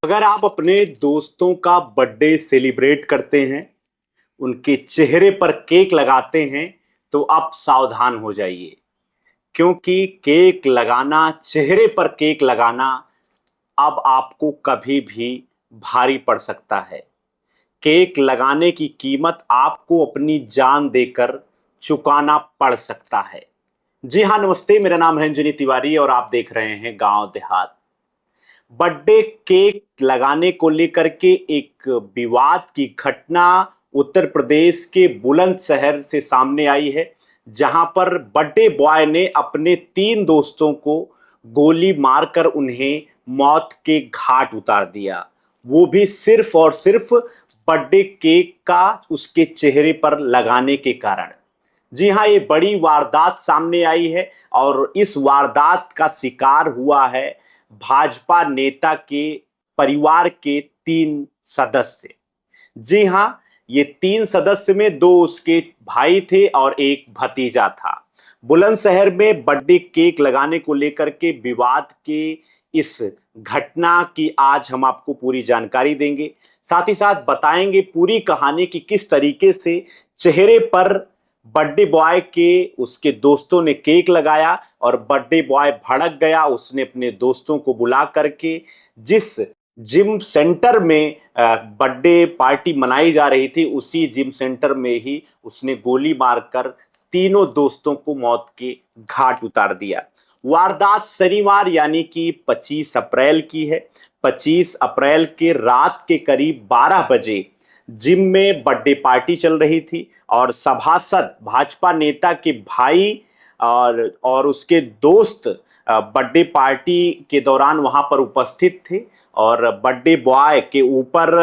अगर आप अपने दोस्तों का बर्थडे सेलिब्रेट करते हैं, उनके चेहरे पर केक लगाते हैं, तो आप सावधान हो जाइए। क्योंकि केक लगाना, चेहरे पर केक लगाना अब आपको कभी भी भारी पड़ सकता है। केक लगाने की कीमत आपको अपनी जान देकर चुकाना पड़ सकता है। जी हाँ, नमस्ते, मेरा नाम है अंजनी तिवारी और आप देख रहे हैं गांव देहात। बर्थडे केक लगाने को लेकर के एक विवाद की घटना उत्तर प्रदेश के बुलंदशहर से सामने आई है, जहां पर बर्थडे बॉय ने अपने 3 दोस्तों को गोली मारकर उन्हें मौत के घाट उतार दिया। वो भी सिर्फ और सिर्फ बर्थडे केक का उसके चेहरे पर लगाने के कारण। जी हाँ, ये बड़ी वारदात सामने आई है और इस वारदात का शिकार हुआ है भाजपा नेता के परिवार के 3 सदस्य। जी हाँ, ये 3 सदस्य में 2 उसके भाई थे और एक भतीजा था। बुलंदशहर में बर्थडे केक लगाने को लेकर के विवाद के इस घटना की आज हम आपको पूरी जानकारी देंगे। साथ ही साथ बताएंगे पूरी कहानी की किस तरीके से चेहरे पर बर्थडे बॉय के उसके दोस्तों ने केक लगाया और बर्थडे बॉय भड़क गया। उसने अपने दोस्तों को बुला करके जिस जिम सेंटर में बर्थडे पार्टी मनाई जा रही थी, उसी जिम सेंटर में ही उसने गोली मारकर तीनों दोस्तों को मौत के घाट उतार दिया। वारदात शनिवार यानी कि 25 अप्रैल की है। 25 अप्रैल के रात के करीब 12 बजे जिम में बर्थडे पार्टी चल रही थी और सभासद भाजपा नेता के भाई और उसके दोस्त बर्थडे पार्टी के दौरान वहां पर उपस्थित थे और बर्थडे बॉय के ऊपर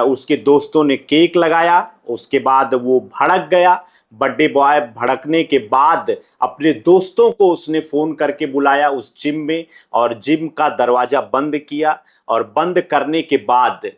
उसके दोस्तों ने केक लगाया। उसके बाद वो भड़क गया। बर्थडे बॉय भड़कने के बाद अपने दोस्तों को उसने फोन करके बुलाया उस जिम में और जिम का दरवाजा बंद किया और बंद करने के बाद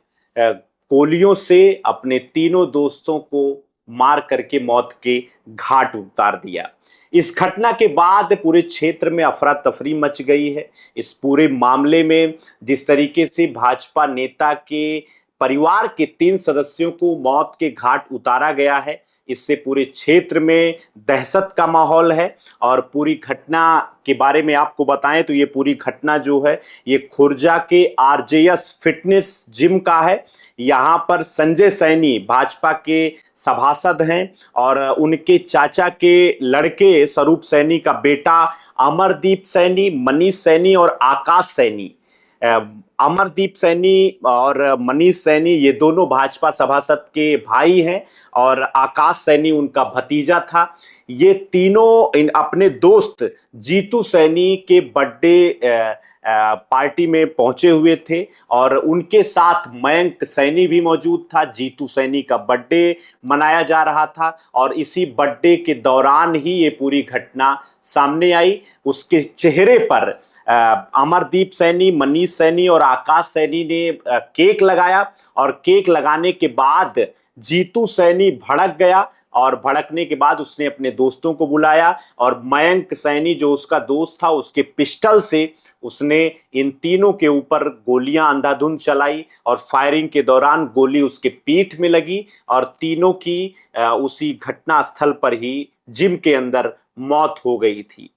गोलियों से अपने तीनों दोस्तों को मार करके मौत के घाट उतार दिया। इस घटना के बाद पूरे क्षेत्र में अफरा तफरी मच गई है। इस पूरे मामले में जिस तरीके से भाजपा नेता के परिवार के 3 सदस्यों को मौत के घाट उतारा गया है, इससे पूरे क्षेत्र में दहशत का माहौल है। और पूरी घटना के बारे में आपको बताएं तो ये पूरी घटना जो है ये खुर्जा के आरजेएस फिटनेस जिम का है। यहाँ पर संजय सैनी भाजपा के सभासद हैं और उनके चाचा के लड़के स्वरूप सैनी का बेटा अमरदीप सैनी, मनीष सैनी और आकाश सैनी। अमरदीप सैनी और मनीष सैनी ये दोनों भाजपा सभासद के भाई हैं और आकाश सैनी उनका भतीजा था। ये तीनों अपने दोस्त जीतू सैनी के बर्थडे पार्टी में पहुंचे हुए थे और उनके साथ मयंक सैनी भी मौजूद था। जीतू सैनी का बर्थडे मनाया जा रहा था और इसी बर्थडे के दौरान ही ये पूरी घटना सामने आई। उसके चेहरे पर अमरदीप सैनी, मनीष सैनी और आकाश सैनी ने केक लगाया और केक लगाने के बाद जीतू सैनी भड़क गया और भड़कने के बाद उसने अपने दोस्तों को बुलाया और मयंक सैनी जो उसका दोस्त था उसके पिस्टल से उसने इन तीनों के ऊपर गोलियां अंधाधुंध चलाई और फायरिंग के दौरान गोली उसके पीठ में लगी और तीनों की उसी घटना स्थल पर ही जिम के अंदर मौत हो गई थी।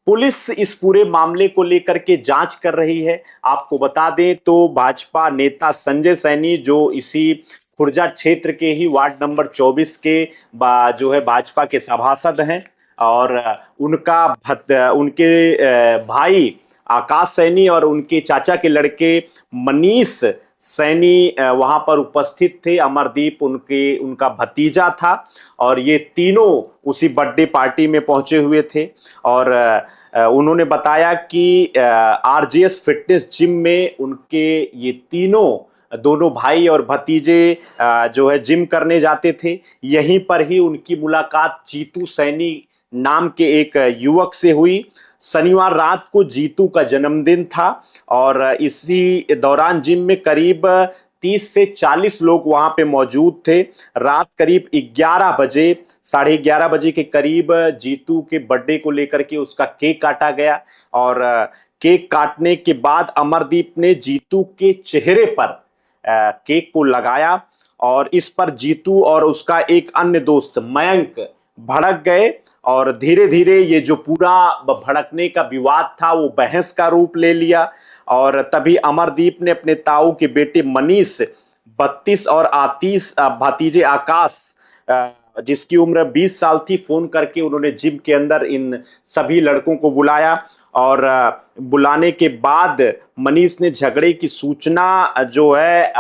पुलिस इस पूरे मामले को लेकर के जांच कर रही है। आपको बता दें तो भाजपा नेता संजय सैनी जो इसी खुर्जा क्षेत्र के ही वार्ड नंबर 24 के जो है भाजपा के सभासद हैं और उनके भाई आकाश सैनी और उनके चाचा के लड़के मनीष सैनी वहां पर उपस्थित थे। अमरदीप उनका भतीजा था और ये तीनों उसी बर्थडे पार्टी में पहुंचे हुए थे और उन्होंने बताया कि आरजेएस फिटनेस जिम में उनके ये दोनों भाई और भतीजे जो है जिम करने जाते थे। यहीं पर ही उनकी मुलाकात जीतू सैनी नाम के एक युवक से हुई। शनिवार रात को जीतू का जन्मदिन था और इसी दौरान जिम में करीब 30 से 40 लोग वहां पे मौजूद थे। रात करीब 11 बजे, 11:30 बजे के करीब जीतू के बर्थडे को लेकर के उसका केक काटा गया और केक काटने के बाद अमरदीप ने जीतू के चेहरे पर केक को लगाया और इस पर जीतू और उसका एक अन्य दोस्त मयंक भड़क गए और धीरे धीरे ये जो पूरा भड़कने का विवाद था वो बहस का रूप ले लिया। और तभी अमरदीप ने अपने ताऊ के बेटे मनीष 32 और आतीश भतीजे आकाश जिसकी उम्र 20 साल थी, फोन करके उन्होंने जिम के अंदर इन सभी लड़कों को बुलाया और बुलाने के बाद मनीष ने झगड़े की सूचना जो है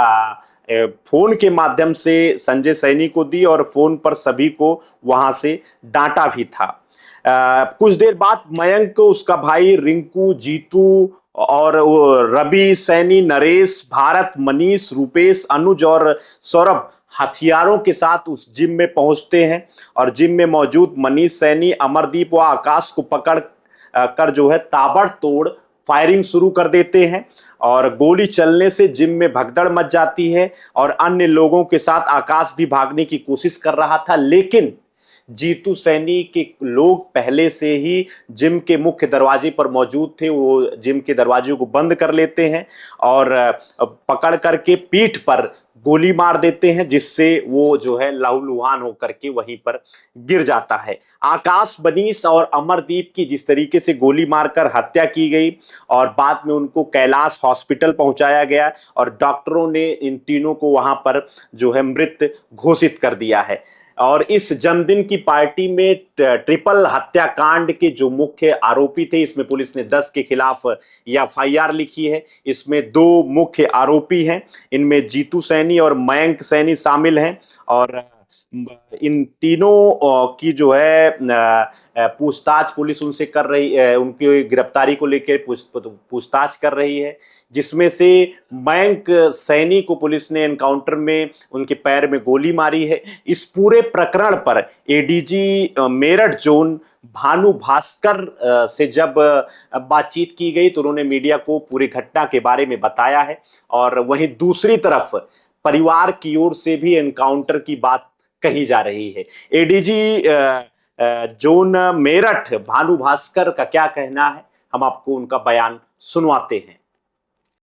फोन के माध्यम से संजय सैनी को दी और फोन पर सभी को वहां से डांटा भी था। कुछ देर बाद मयंक को उसका भाई रिंकू, जीतू और रवि सैनी, नरेश, भारत, मनीष, रूपेश, अनुज और सौरभ हथियारों के साथ उस जिम में पहुंचते हैं और जिम में मौजूद मनीष सैनी अमरदीप व आकाश को पकड़ कर जो है ताबड़तोड़ फायरिंग शुरू कर देते हैं और गोली चलने से जिम में भगदड़ मच जाती है और अन्य लोगों के साथ आकाश भी भागने की कोशिश कर रहा था, लेकिन जीतू सैनी के लोग पहले से ही जिम के मुख्य दरवाजे पर मौजूद थे। वो जिम के दरवाजे को बंद कर लेते हैं और पकड़ करके पीठ पर गोली मार देते हैं, जिससे वो जो है लहूलुहान होकर के वहीं पर गिर जाता है। आकाश, मनीष और अमरदीप की जिस तरीके से गोली मारकर हत्या की गई और बाद में उनको कैलाश हॉस्पिटल पहुंचाया गया और डॉक्टरों ने इन तीनों को वहां पर जो है मृत घोषित कर दिया है। और इस जन्मदिन की पार्टी में ट्रिपल हत्याकांड के जो मुख्य आरोपी थे, इसमें पुलिस ने 10 के खिलाफ एफआईआर लिखी है। इसमें 2 मुख्य आरोपी हैं, इनमें जीतू सैनी और मयंक सैनी शामिल हैं और इन तीनों की जो है पूछताछ पुलिस उनसे कर रही है, उनकी गिरफ्तारी को लेकर पूछताछ कर रही है, जिसमें से मयंक सैनी को पुलिस ने एनकाउंटर में उनके पैर में गोली मारी है। इस पूरे प्रकरण पर एडीजी मेरठ जोन भानु भास्कर से जब बातचीत की गई तो उन्होंने मीडिया को पूरी घटना के बारे में बताया है और वहीं दूसरी तरफ परिवार की ओर से भी एनकाउंटर की बात कही जा रही है। एडीजी जोन मेरठ भानु भास्कर का क्या कहना है, हम आपको उनका बयान सुनवाते हैं।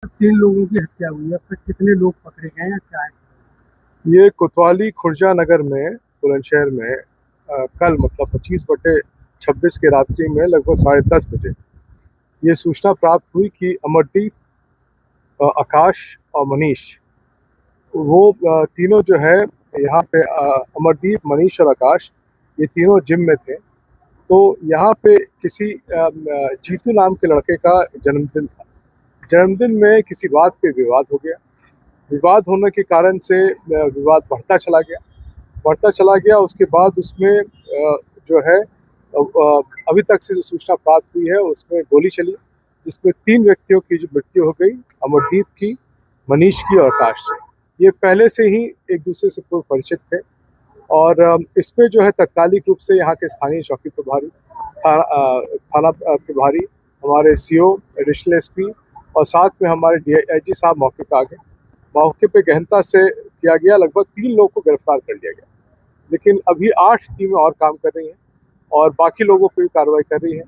3 लोगों की हत्या हुई है, फिर कितने लोग पकड़े गए हैं, क्या है? ये कोतवाली खुर्जा नगर में बुलंदशहर में कल मतलब 25/26 के रात्रि में लगभग 10:30 बजे ये सूचना प्राप्त हुई कि अमरदीप, आकाश और मनीष वो तीनों जो है यहाँ पे अमरदीप, मनीष और आकाश ये तीनों जिम में थे। तो यहाँ पे किसी जीतू नाम के लड़के का जन्मदिन था। जन्मदिन में किसी बात पे विवाद हो गया। विवाद होने के कारण से विवाद बढ़ता चला गया। उसके बाद उसमें जो है अभी तक से जो सूचना प्राप्त हुई है उसमें गोली चली, जिसमें 3 व्यक्तियों की जो मृत्यु हो गई, अमरदीप की, मनीष की और आकाश से। ये पहले से ही एक दूसरे से पूर्व परिचित थे और इसमें जो है तात्कालिक रूप से यहाँ के स्थानीय चौकी प्रभारी, थाना प्रभारी, हमारे सीओ, एडिशनल एसपी और साथ में हमारे डीआईजी साहब मौके पर आ गए। मौके पे गहनता से किया गया, लगभग 3 लोग को गिरफ्तार कर लिया गया, लेकिन अभी 8 टीमें और काम कर रही हैं और बाकी लोगों पर भी कार्रवाई कर रही है।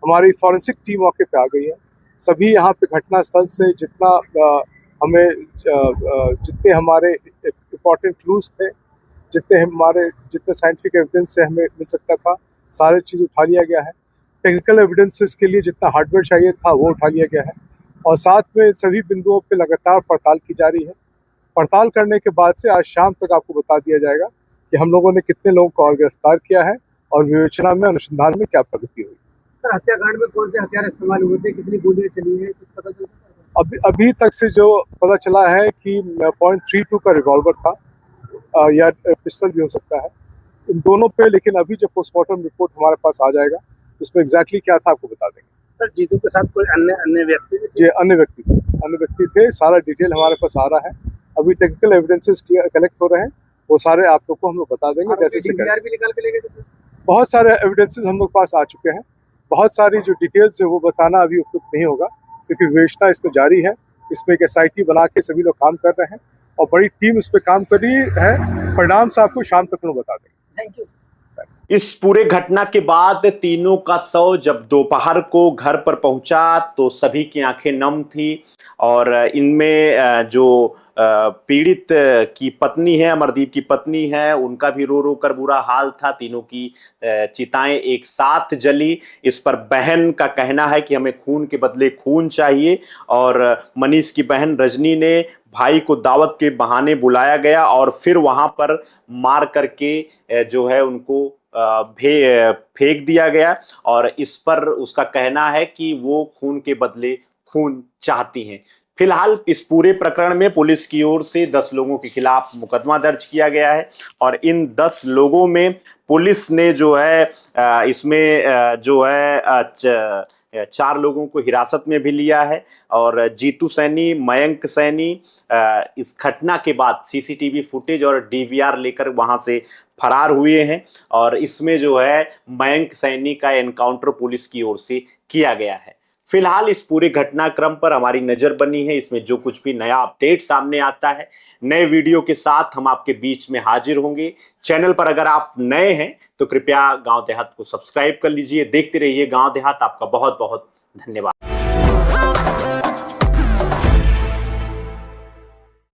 हमारी फॉरेंसिक टीम मौके पे आ गई है। सभी यहाँ पे घटना स्थल से जितने हमारे इम्पोर्टेंट क्लूज थे, जितने साइंटिफिक एविडेंस से हमें मिल सकता था, सारे चीज़ उठा लिया गया है। टेक्निकल एविडेंसेस के लिए जितना हार्डवेयर चाहिए था वो उठा लिया गया है और साथ में सभी बिंदुओं पे लगातार पड़ताल की जा रही है। पड़ताल करने के बाद से आज शाम तक आपको बता दिया जाएगा कि हम लोगों ने कितने लोगों को और गिरफ्तार किया है और विवेचना में, अनुसंधान में क्या प्रगति हुई। सर, हत्याकांड में कौन से हथियार इस्तेमाल हुए थे, कितनी गोलियां चली हैं, कुछ पता चला? अभी तक से जो पता चला है कि .32 का रिवॉल्वर था या पिस्टल भी हो सकता है, इन दोनों पे, लेकिन अभी जब पोस्टमार्टम रिपोर्ट हमारे पास आ जाएगा उसमें एग्जैक्टली क्या था आपको बता देंगे। सर, जीतू के साथ कोई अन्य व्यक्ति? जी, अन्य व्यक्ति थे। सारा डिटेल हमारे पास आ रहा है। अभी टेक्निकल एविडेंसेस कलेक्ट हो रहे हैं, वो सारे आप लोग को हम लोग बता देंगे जैसे से करें। भी निकाल के ले गए थे? बहुत सारे एविडेंसेस हम लोग पास आ चुके हैं। बहुत सारी जो डिटेल्स है वो बताना अभी उपयुक्त नहीं होगा क्योंकि विवेचना इस पर जारी है। इसमें एक SIT बना के सभी लोग काम कर रहे हैं और बड़ी टीम इस पर काम कर रही है। परिणाम से आपको शाम तक लोग बता देंगे। Thank you. इस पूरे घटना के बाद तीनों का शव जब दोपहर को घर पर पहुंचा तो सभी की आंखें नम थी और इनमें जो पीड़ित की पत्नी है, अमरदीप की पत्नी है, उनका भी रो रो कर बुरा हाल था। तीनों की चिताएं एक साथ जली। इस पर बहन का कहना है कि हमें खून के बदले खून चाहिए और मनीष की बहन रजनी ने भाई को दावत के बहाने बुलाया गया और फिर वहां पर मार करके जो है उनको फेंक दिया गया और इस पर उसका कहना है कि वो खून के बदले खून चाहती हैं। फिलहाल इस पूरे प्रकरण में पुलिस की ओर से 10 लोगों के खिलाफ मुकदमा दर्ज किया गया है और इन 10 लोगों में पुलिस ने जो है इसमें जो है 4 लोगों को हिरासत में भी लिया है और जीतू सैनी, मयंक सैनी इस घटना के बाद सीसीटीवी फुटेज और डीवीआर लेकर वहां से फरार हुए हैं और इसमें जो है मयंक सैनी का एनकाउंटर पुलिस की ओर से किया गया है। फिलहाल इस पूरे घटनाक्रम पर हमारी नजर बनी है। इसमें जो कुछ भी नया अपडेट सामने आता है, नए वीडियो के साथ हम आपके बीच में हाजिर होंगे। चैनल पर अगर आप नए हैं तो कृपया गांव देहात को सब्सक्राइब कर लीजिए। देखते रहिए गांव देहात। आपका बहुत बहुत धन्यवाद।